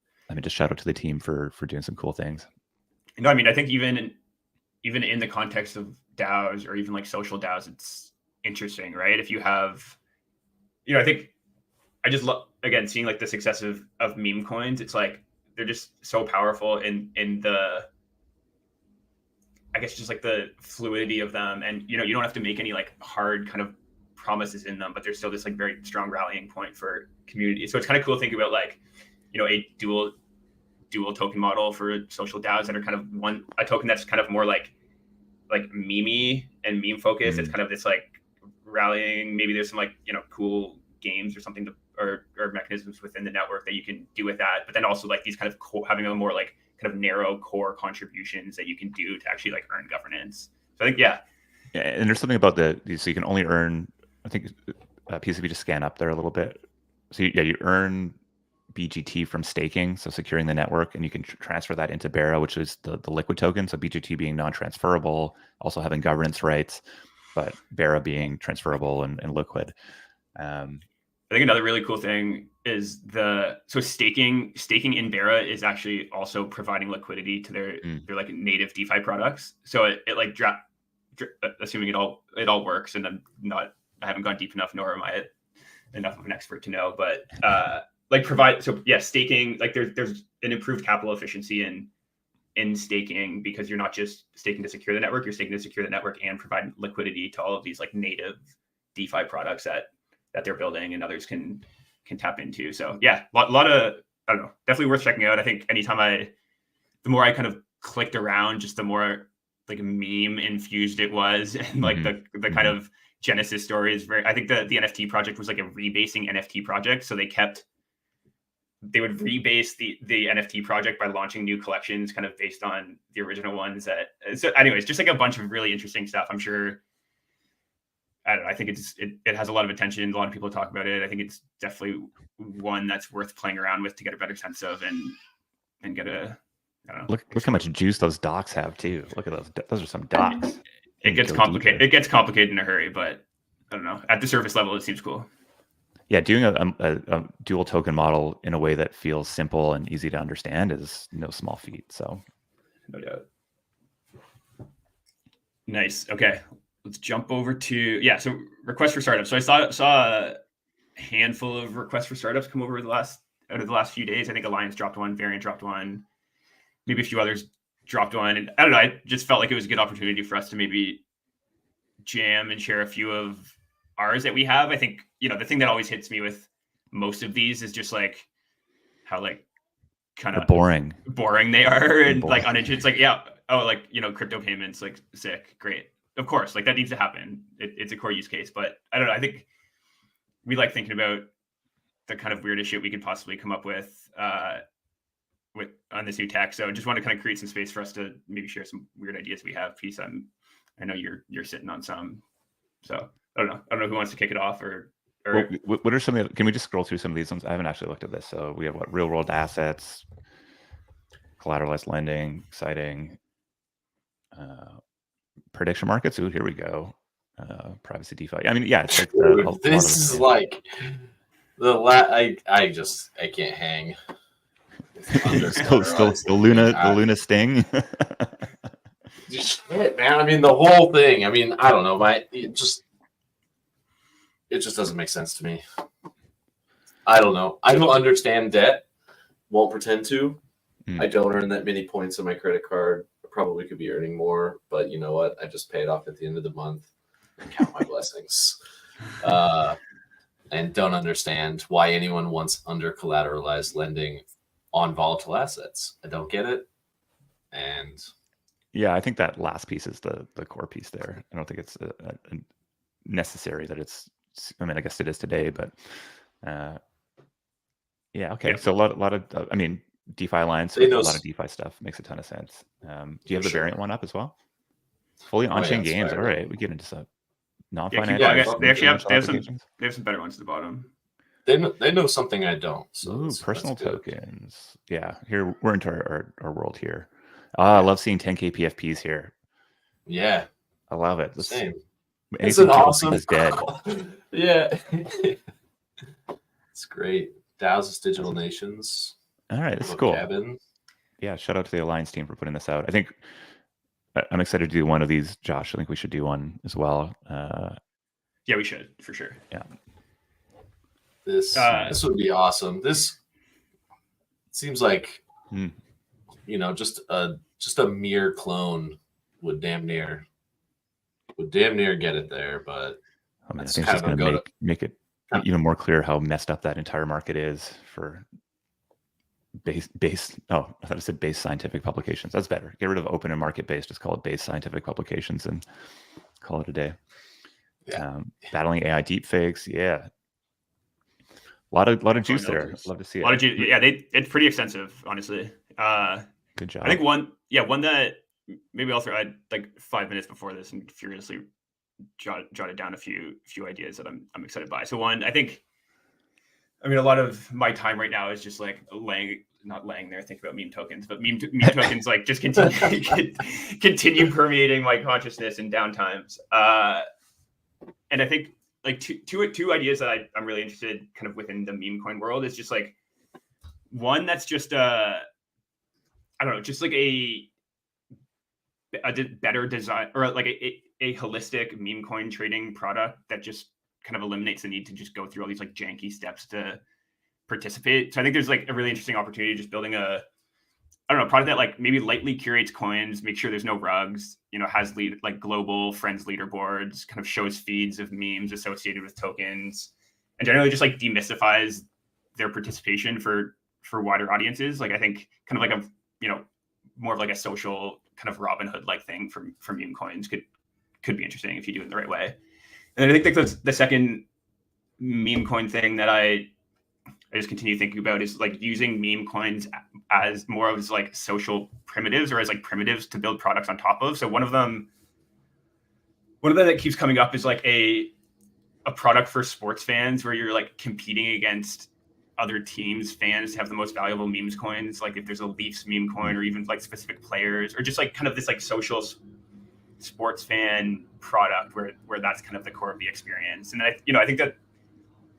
just shout out to the team for doing some cool things. No, I mean, I think even in the context of DAOs or even like social DAOs, it's interesting, right? If you have, I think I just love, again, seeing like the success of meme coins. It's like, they're just so powerful in the, I guess, just like the fluidity of them. And, you don't have to make any like hard kind of promises in them, but there's still this like very strong rallying point for community. So it's kind of cool to think about like, a dual token model for social DAOs that are kind of a token that's kind of more like meme-y and meme focused. It's kind of this like rallying, maybe there's some like, cool games or something or or mechanisms within the network that you can do with that. But then also like these kind of having a more like kind of narrow core contributions that you can do to actually like earn governance. So I think, yeah, and there's something about so you can only earn, I think PCB just scan up there a little bit. So you earn BGT from staking, so securing the network, and you can transfer that into Bera, which is the liquid token. So BGT being non-transferable, also having governance rights, but Bera being transferable and liquid. I think another really cool thing is staking in Bera is actually also providing liquidity to their like native DeFi products. So it like assuming it all works, and I haven't gone deep enough, nor am I enough of an expert to know, but staking, like there's an improved capital efficiency in staking, because you're not just staking to secure the network, you're staking to secure the network and provide liquidity to all of these like native DeFi products that they're building and others can tap into. So yeah, a lot of, I don't know, definitely worth checking out. I think the more I kind of clicked around, just the more like meme infused it was, and like the kind of genesis story is I think the NFT project was like a rebasing NFT project. So they would rebase the NFT project by launching new collections kind of based on the original ones. So anyways, just like a bunch of really interesting stuff. I'm sure, I don't know, I think it has a lot of attention. A lot of people talk about it. I think it's definitely one that's worth playing around with to get a better sense of and get a, I don't know. Look how much juice those docs have too. Look at those. Those are some docs. It gets complicated. It gets complicated in a hurry, but I don't know. At the surface level, it seems cool. Yeah, doing a dual token model in a way that feels simple and easy to understand is no small feat. So, no doubt. Nice. Okay, let's jump over to So requests for startups. So I saw a handful of requests for startups come over out of the last few days. I think Alliance dropped one, Variant dropped one, maybe a few others dropped one, and I don't know. I just felt like it was a good opportunity for us to maybe jam and share a few of ours that we have. I think, the thing that always hits me with most of these is just like how like kind of boring they are, and like uninterested. It's like, crypto payments, like sick, great, of course, like that needs to happen. It's a core use case, but I don't know. I think we like thinking about the kind of weirdest shit we could possibly come up with on this new tech. So just want to kind of create some space for us to maybe share some weird ideas we have. Peace. I know you're sitting on some, so I don't know who wants to kick it off or what are some of the, can we just scroll through some of these ones? I haven't actually looked at this. So we have real world assets, collateralized lending, exciting, prediction markets. Ooh, here we go. Privacy DeFi. I mean, yeah, it's like this is like I can't hang. The Luna sting. Shit, man. I mean, the whole thing. I mean, I don't know. It just doesn't make sense to me. I don't know. I don't understand debt. Won't pretend to. I don't earn that many points on my credit card. I probably could be earning more, but you know what? I just pay it off at the end of the month. Count my blessings. And don't understand why anyone wants under collateralized lending on volatile assets. I don't get it. And yeah, I think that last piece is the core piece there. I don't think it's necessary that it's, I mean, I guess it is today, but yeah, okay. Yeah. So a lot of, I mean, DeFi Alliance, a lot of DeFi stuff makes a ton of sense. Do you have the variant one up as well? Fully on-chain games. All right, we get into some non-financial. They have some better ones at the bottom. They know something I don't. So ooh, personal tokens. Yeah, here we're into our world here. I love seeing 10K PFPs here. Yeah, I love it. Same. It's an awesome. Is dead. Yeah, it's great. DAO's Digital Nations. All right, this is cool. Cabin. Yeah, shout out to the Alliance team for putting this out. I think I'm excited to do one of these, Josh. I think we should do one as well. Yeah, we should for sure. Yeah. This would be awesome. This seems like just a mere clone would damn near get it there, but I think it's just going to make it even more clear how messed up that entire market is for base. Oh, I thought it said base scientific publications. That's better. Get rid of open and market based. Just call it base scientific publications and call it a day. Yeah. Battling AI deepfakes. Yeah. A lot of Definitely juice there. noticed. Love to see A lot it. of yeah, it's pretty extensive, honestly. Good job. I think one that maybe I'll throw. I had like 5 minutes before this and furiously jotted down a few ideas that I'm excited by. So one, I mean, a lot of my time right now is just like not laying there thinking about meme tokens, but meme tokens like just continue permeating my consciousness in downtimes. And I think like two ideas that I'm really interested kind of within the meme coin world is just like one that's just I don't know, just like a better design or like a holistic meme coin trading product that just kind of eliminates the need to just go through all these like janky steps to participate. So I think there's like a really interesting opportunity just building a product that like maybe lightly curates coins, make sure there's no rugs, has like global friends leaderboards, kind of shows feeds of memes associated with tokens, and generally just like demystifies their participation for wider audiences. Like I think kind of like a more of like a social kind of Robinhood like thing for meme coins could be interesting if you do it in the right way. And I think that's the second meme coin thing that I just continue thinking about is like using meme coins as more of like social primitives or as like primitives to build products on top of. So one of them that keeps coming up is like a product for sports fans where you're like competing against other teams' fans to have the most valuable memes coins. Like if there's a Leafs meme coin or even like specific players or just like kind of this like social sports fan product where that's kind of the core of the experience. And I think that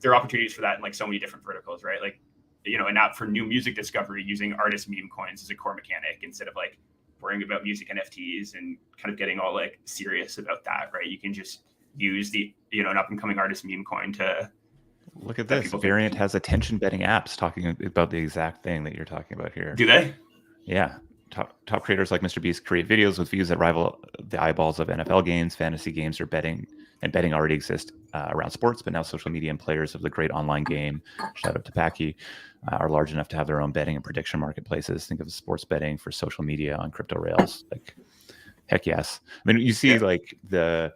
there are opportunities for that in like so many different verticals, right? Like, an app for new music discovery using artist meme coins as a core mechanic instead of like worrying about music NFTs and kind of getting all like serious about that, right? You can just use the, an up and coming artist meme coin to look at this. Variant has attention betting apps talking about the exact thing that you're talking about here. Do they? Yeah. Top creators like Mr. Beast create videos with views that rival the eyeballs of NFL games, fantasy games, or betting. And betting already exists around sports, but now social media and players of the great online game, shout out to Packy, are large enough to have their own betting and prediction marketplaces. Think of sports betting for social media on crypto rails. Like, heck yes. I mean, you see like the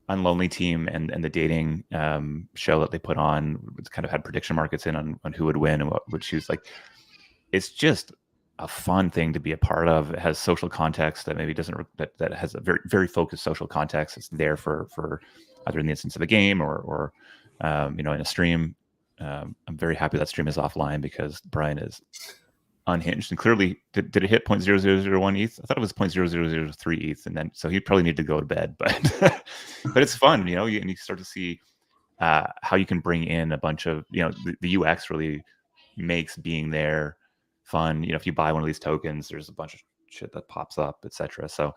Unlonely Team and the dating show that they put on, it's kind of had prediction markets in on who would win and what would choose. Like, it's just a fun thing to be a part of. It has social context that maybe doesn't that has a very, very focused social context. It's there for either in the instance of a game or in a stream. I'm very happy that stream is offline because Brian is unhinged and clearly did it hit 0.0001 ETH? I thought it was 0.0003 ETH, and then so he probably need to go to bed. But but it's fun, and you start to see how you can bring in a bunch of the UX really makes being there fun. If you buy one of these tokens, there's a bunch of shit that pops up, etc. So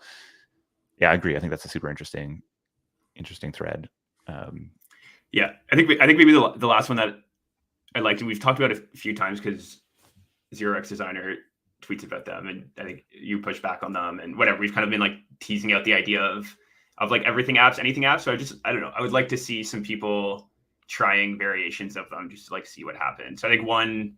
yeah, I agree. I think that's a super interesting thread. Yeah, I think maybe the last one that I liked, and we've talked about it a few times because 0x Designer tweets about them, and I think you push back on them and whatever. We've kind of been like teasing out the idea of like everything apps, anything apps. So I don't know. I would like to see some people trying variations of them just to like see what happens. So I think one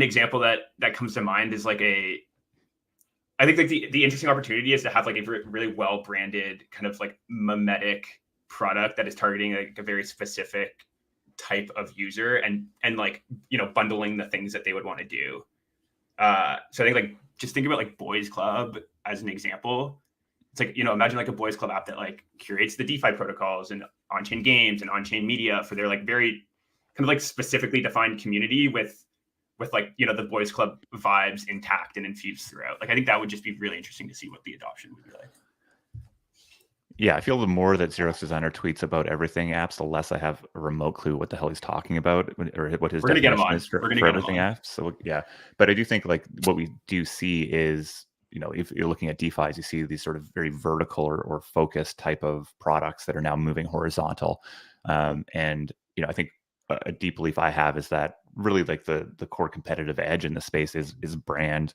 example that comes to mind is like I think like the interesting opportunity is to have like a really well branded kind of like memetic product that is targeting like a very specific type of user and like bundling the things that they would want to do. So I think like just think about like Boys Club as an example. It's like imagine like a Boys Club app that like curates the DeFi protocols and on-chain games and on-chain media for their like very kind of like specifically defined community with like the Boys Club vibes intact and infused throughout. Like I think that would just be really interesting to see what the adoption would be like. Yeah, I feel the more that 0x Designer tweets about everything apps, the less I have a remote clue what the hell he's talking about or what his definition is for everything apps. So yeah, but I do think like what we do see is, if you're looking at DeFi, you see these sort of very vertical or focused type of products that are now moving horizontal. And I think a deep belief I have is that really like the core competitive edge in the space is brand,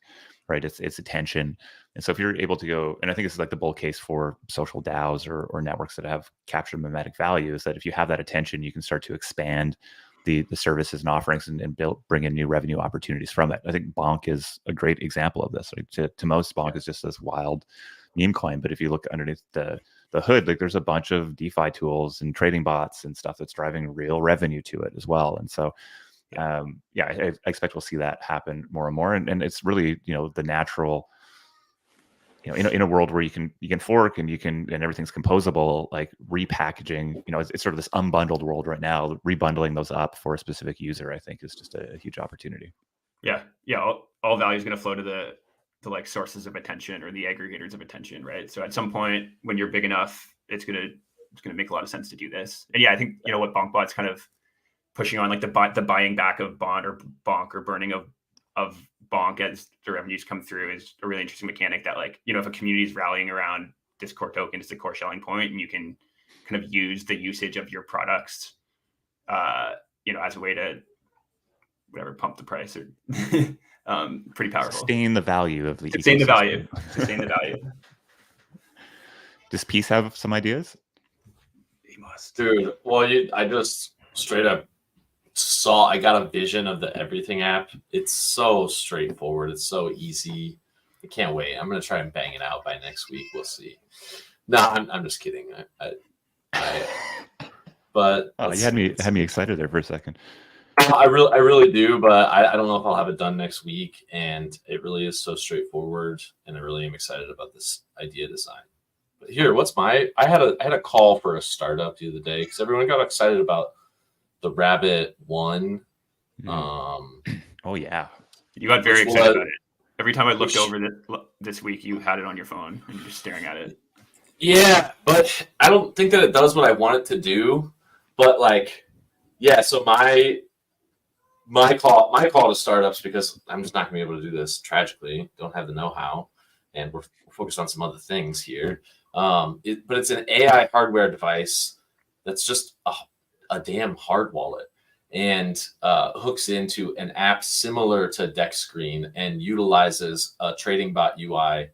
right? It's attention. And so if you're able to go, and I think this is like the bull case for social DAOs or networks that have captured mimetic value, is that if you have that attention, you can start to expand the services and offerings and bring in new revenue opportunities from it. I think Bonk is a great example of this. Like to most, Bonk is just this wild meme coin, but if you look underneath the the hood, like there's a bunch of DeFi tools and trading bots and stuff that's driving real revenue to it as well. And so, I expect we'll see that happen more and more. And it's really, the natural, in a world where you can fork and and everything's composable, like repackaging, it's sort of this unbundled world right now. Rebundling those up for a specific user, I think, is just a huge opportunity. Yeah. All value is going to flow to the like sources of attention or the aggregators of attention, right? So at some point when you're big enough, it's gonna make a lot of sense to do this. And I think what BonkBot's kind of pushing on, like the buying back of Bond or Bonk or burning of Bonk as the revenues come through, is a really interesting mechanic that, like, if a community is rallying around this core token, it's a core selling point, and you can kind of use the usage of your products, as a way to pump the price or pretty powerful. Sustain the value of the Sustain the value. Does Peace have some ideas? He must. Dude, well, I just straight up I got a vision of the Everything app. It's so straightforward. It's so easy. I can't wait. I'm going to try and bang it out by next week. We'll see. No, I'm just kidding. But you had me excited there for a second. I really do, but I don't know if I'll have it done next week. And it really is so straightforward, and I really am excited about this idea design. But here, I had a call for a startup the other day because everyone got excited about the Rabbit 1. Oh yeah, you got very excited about it. Every time I looked over this week, you had it on your phone and you're just staring at it. Yeah, but I don't think that it does what I want it to do. But so my call to startups, because I'm just not gonna be able to do this, tragically, don't have the know-how, and we're focused on some other things here. But it's an AI hardware device that's just a damn hard wallet, and hooks into an app similar to DexScreen and utilizes a trading bot UI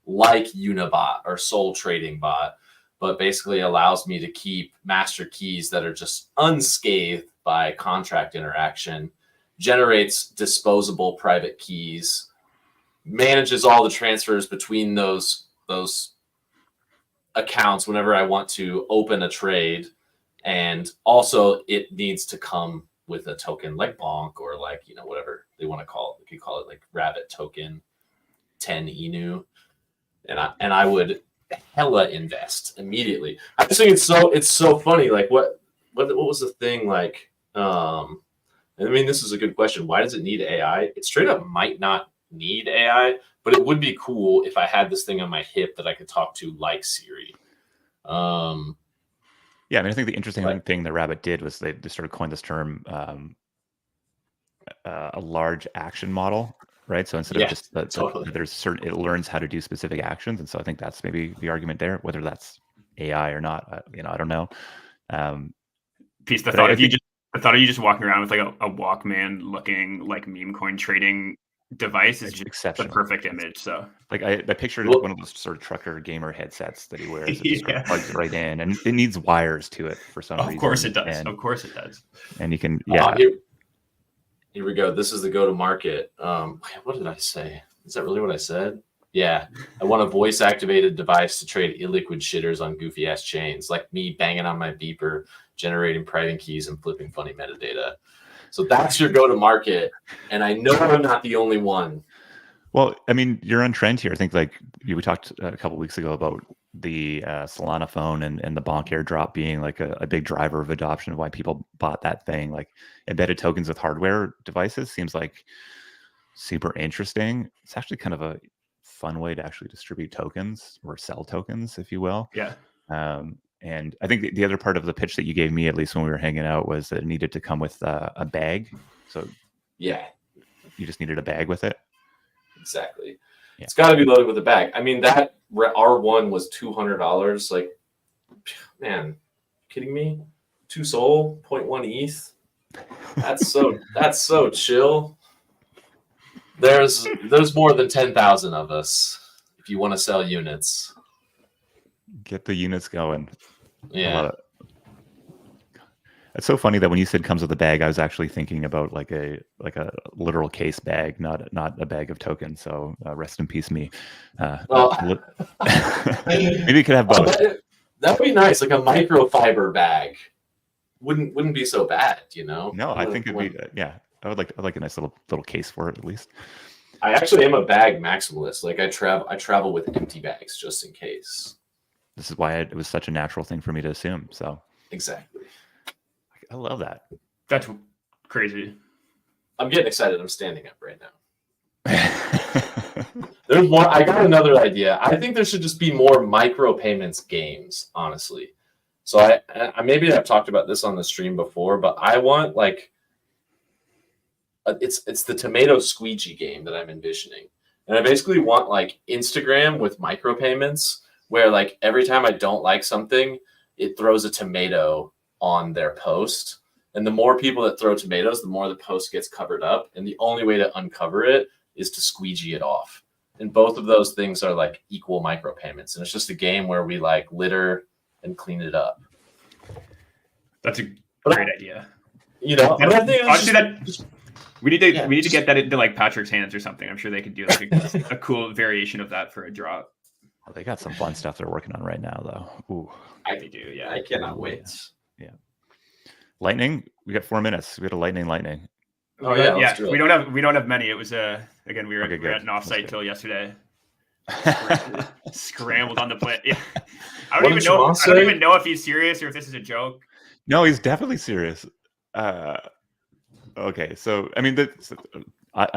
like Unibot or Soul Trading Bot, but basically allows me to keep master keys that are just unscathed by contract interaction, generates disposable private keys, manages all the transfers between those accounts whenever I want to open a trade. And also it needs to come with a token like Bonk or whatever they want to call it. We could call it like Rabbit token 10 ENU. And I would hella invest immediately. I just think it's so funny. Like what was the thing like? This is a good question. Why does it need AI? It straight up might not need AI, but it would be cool if I had this thing on my hip that I could talk to like Siri. I think the interesting thing that Rabbit did was they sort of coined this term, a large action model, right? So instead of just totally. It learns how to do specific actions, and so I think that's maybe the argument there. Whether that's AI or not, I don't know. Piece the thought of you just walking around with like a Walkman looking like meme coin trading device is just the perfect image. So I pictured one of those sort of trucker gamer headsets that he wears. It just plugs right in, and it needs wires to it for some reason. Of course it does. And you can here we go. This is the go-to-market. What did I say? Is that really what I said? Yeah. I want a voice-activated device to trade illiquid shitters on goofy-ass chains, like me banging on my beeper, generating private keys, and flipping funny metadata. So that's your go-to-market, and I know I'm not the only one. Well, you're on trend here. I think we talked a couple of weeks ago about the Solana phone and the Bonk airdrop being like a big driver of adoption of why people bought that thing. Like embedded tokens with hardware devices seems like super interesting. It's actually kind of a fun way to actually distribute tokens or sell tokens, if you will. Yeah. And I think the other part of the pitch that you gave me, at least when we were hanging out, was that it needed to come with a bag. So yeah, you just needed a bag with it. Exactly. Yeah. It's got to be loaded with a bag. That R1 was $200. Like, man, kidding me? 2 Sol, 0.1 ETH. That's so chill. There's more than 10,000 of us if you want to sell units. Get the units going. Yeah. It's so funny that when you said comes with a bag, I was actually thinking about like a literal case bag, not a bag of tokens. So rest in peace, me. Well, maybe you could have both. That would be nice, like a microfiber bag. Wouldn't be so bad, you know. No, I think it'd be yeah. I'd like a nice little case for it at least. I actually am a bag maximalist. Like I travel with empty bags just in case. This is why it was such a natural thing for me to assume. So Exactly. I love that. That's crazy. I'm getting excited. I'm standing up right now. There's one. I got another idea. I think there should just be more micropayments games, honestly. So I maybe I've talked about this on the stream before, but I want like it's the tomato squeegee game that I'm envisioning. And I basically want like Instagram with micropayments where like every time I don't like something, it throws a tomato on their post. And the more people that throw tomatoes, the more the post gets covered up. And the only way to uncover it is to squeegee it off. And both of those things are like equal micropayments. And it's just a game where we like litter and clean it up. That's a great idea. You know, we need to get that into like Patrick's hands or something. I'm sure they could do like a cool variation of that for a drop. Oh, they got some fun stuff they're working on right now, though. Ooh, They do. Yeah, I cannot wait. Yeah. Lightning. We got 4 minutes. We got a lightning. Oh yeah. Yeah. We don't have many. It was again we were at an offsite till yesterday. Scrambled on the play. Yeah. I don't even know if he's serious or if this is a joke. No, he's definitely serious. Okay, so I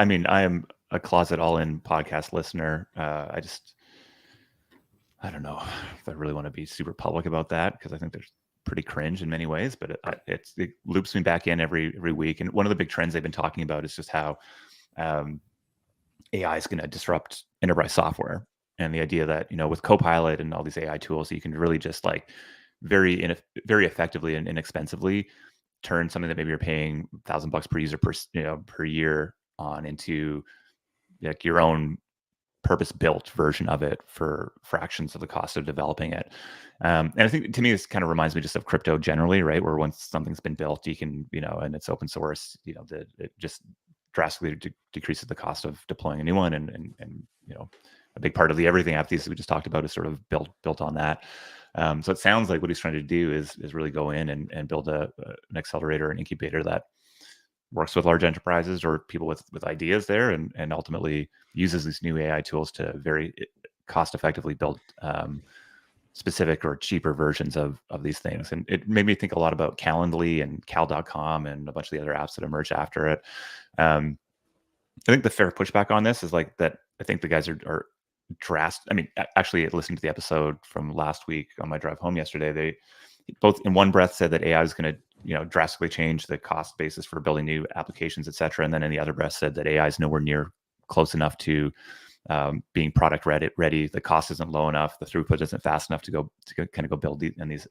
mean, I am a closet all-in podcast listener. I don't know if I really want to be super public about that because I think they're pretty cringe in many ways. But it loops me back in every week. And one of the big trends they've been talking about is just how AI is going to disrupt enterprise software, and the idea that with Copilot and all these AI tools, you can really just like very effectively and inexpensively turn something that maybe you're paying $1,000 per user per year on into like your own purpose-built version of it for fractions of the cost of developing it. And I think to me, this kind of reminds me just of crypto generally, right? Where once something's been built, you can, and it's open source, it just drastically decreases the cost of deploying a new one. And a big part of the everything app these we just talked about is sort of built on that. So it sounds like what he's trying to do is really go in and build an accelerator, an incubator that works with large enterprises or people with ideas there, and ultimately uses these new AI tools to very cost effectively build specific or cheaper versions of these things. And it made me think a lot about Calendly and cal.com and a bunch of the other apps that emerged after it. I think the fair pushback on this is like that. I think the guys are drastic. I mean, actually, listening to the episode from last week on my drive home yesterday, they both in one breath said that AI is going to, drastically change the cost basis for building new applications, et cetera. And then in the other breath said that AI is nowhere near close enough to being product ready. The cost isn't low enough. The throughput isn't fast enough to kind of go build these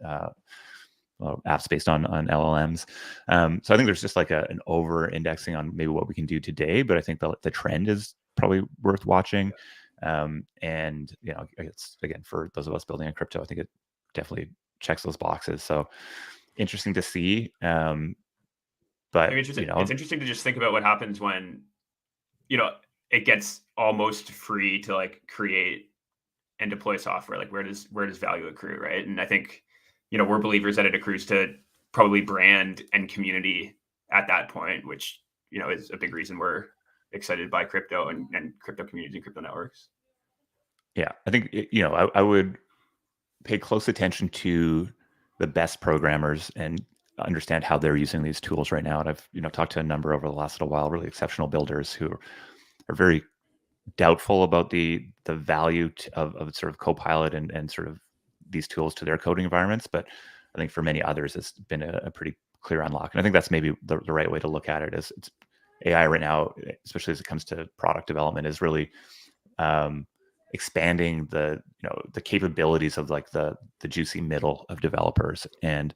apps based on LLMs. So I think there's just like an over indexing on maybe what we can do today, but I think the trend is probably worth watching. And it's again, for those of us building on crypto, I think it definitely checks those boxes. So interesting to see. But it's interesting to just think about what happens when, it gets almost free to like create and deploy software. Like where does value accrue, right? And I think, we're believers that it accrues to probably brand and community at that point, which, is a big reason we're excited by crypto and crypto communities and crypto networks. Yeah, I think I would pay close attention to the best programmers and understand how they're using these tools right now. And I've talked to a number over the last little while, really exceptional builders who are very doubtful about the value of sort of Copilot and sort of these tools to their coding environments. But I think for many others, it's been a pretty clear unlock. And I think that's maybe the right way to look at it. Is it's AI right now, especially as it comes to product development, is really expanding the capabilities of like the juicy middle of developers, and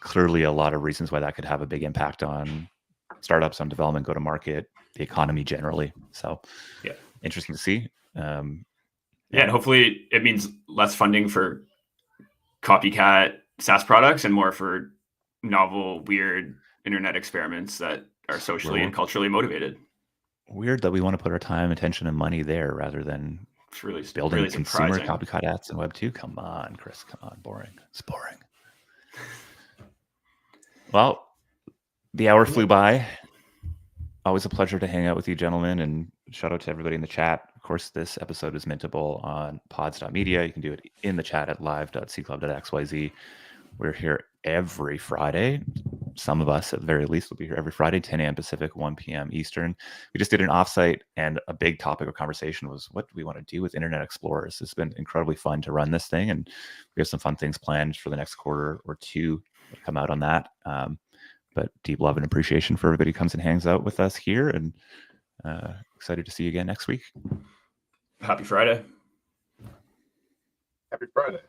clearly a lot of reasons why that could have a big impact on startups, on development, go to market, the economy generally. So yeah, interesting to see. And hopefully it means less funding for copycat SaaS products and more for novel, weird internet experiments that are socially and culturally motivated. Weird that we want to put our time, attention, and money there rather than It's really Building really consumer surprising. copycat ads in Web 2. Come on, Chris. Come on. Boring. It's boring. Well, the hour flew by. Always a pleasure to hang out with you, gentlemen, and shout out to everybody in the chat. Of course, this episode is mintable on pods.media. You can do it in the chat at live.seedclub.xyz. We're here every Friday. Some of us, at the very least, will be here every Friday, 10 a.m. Pacific, 1 p.m. Eastern. We just did an offsite, and a big topic of conversation was what do we want to do with Internet Explorers? It's been incredibly fun to run this thing, and we have some fun things planned for the next quarter or two that come out on that. But deep love and appreciation for everybody who comes and hangs out with us here, and excited to see you again next week. Happy Friday. Happy Friday.